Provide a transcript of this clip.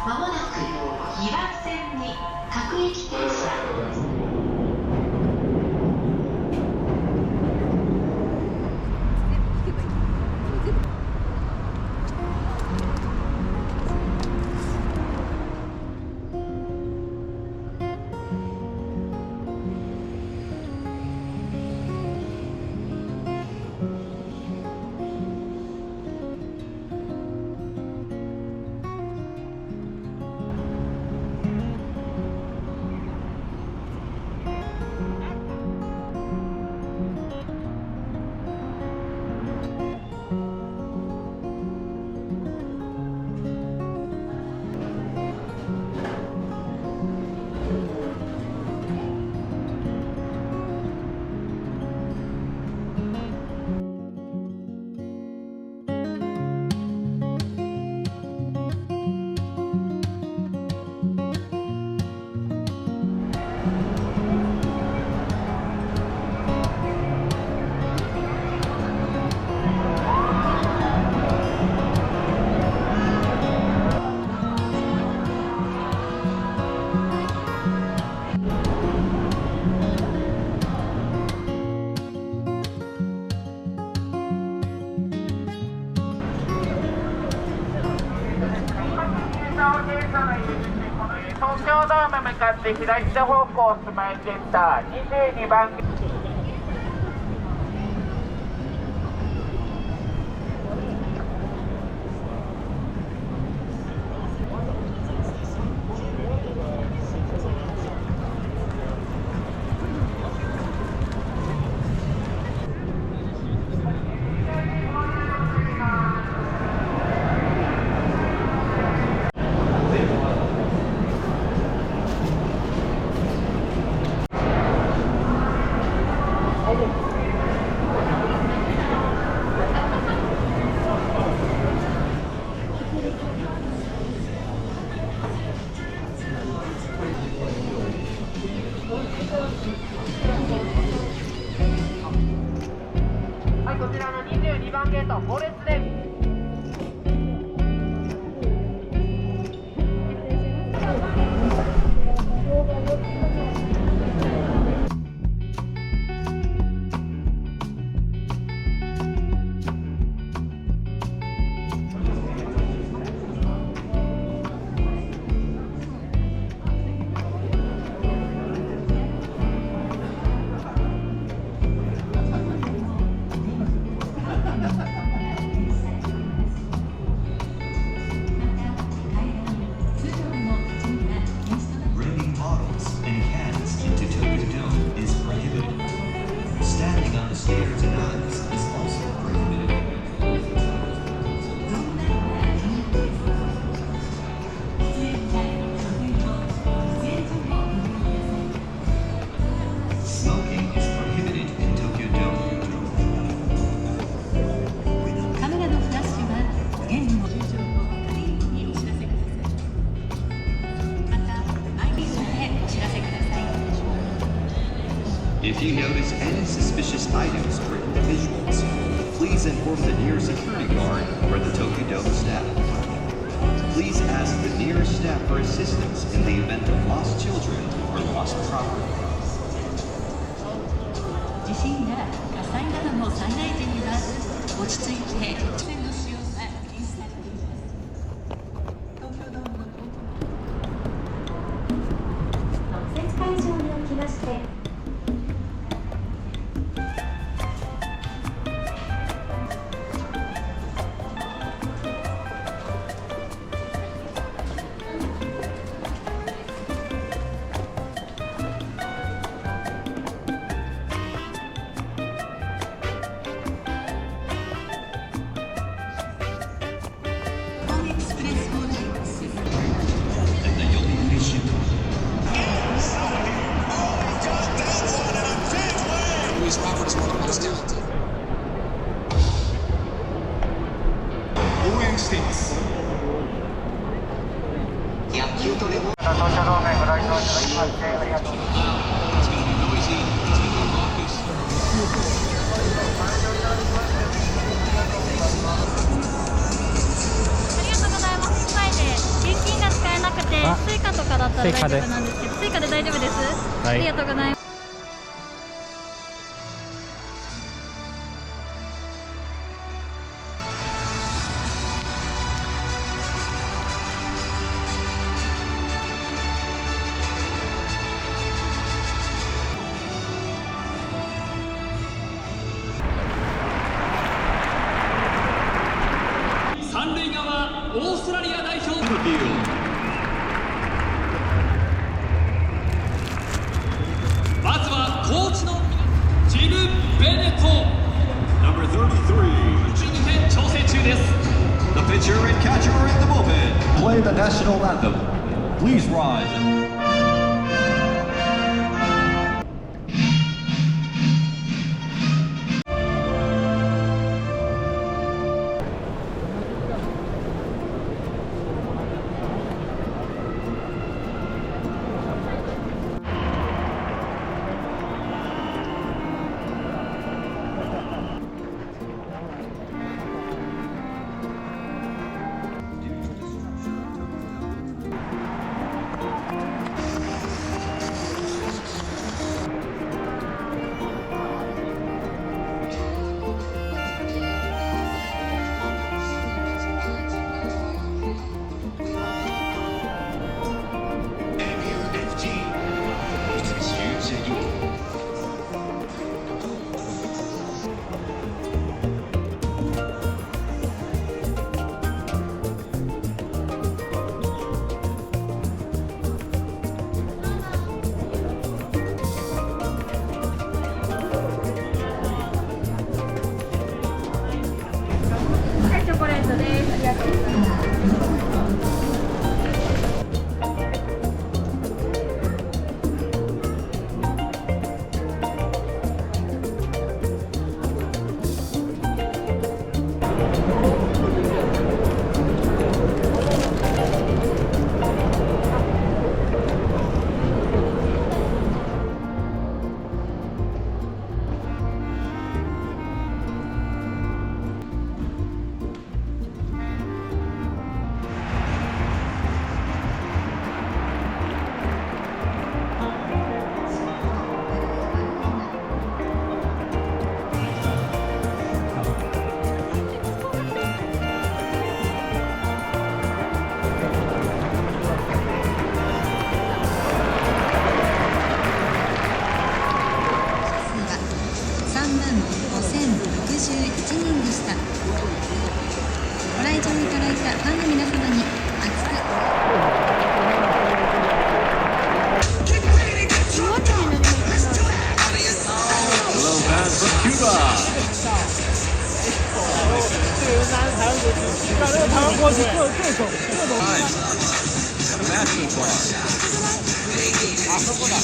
まもなく2番線に各駅停車。東京ドーム向かって左手方向スマイルセンター22番。はい、こちらの22番ゲート5列で。If you notice any suspicious items or individuals, please inform the nearest security guard or the Tokyo Dome staff. Please ask the nearest staff for assistance in the event of lost children or lost property. 地震や火災などの災害時には落ち着いて直線の使用が禁止されています。東京ドームの特設会場におきまして応援しています。東京ドームへご来場いただきましてありがとうございます。It's gonna be noisy. It's gonna be raucous. 追加でなんですけど、追加で大丈夫です。はいありがとうございます。三塁側オーストラリア代表まずはコーチのジム・ベネット Number 33. 打ち抜け調整中です。 The pitcher and catcher are in the bullpen. Play the national anthem. Please rise. MUFG. はい、チョコレートです。ありがとうございます。ご来場いただいたファンの皆様に厚くあそこだ。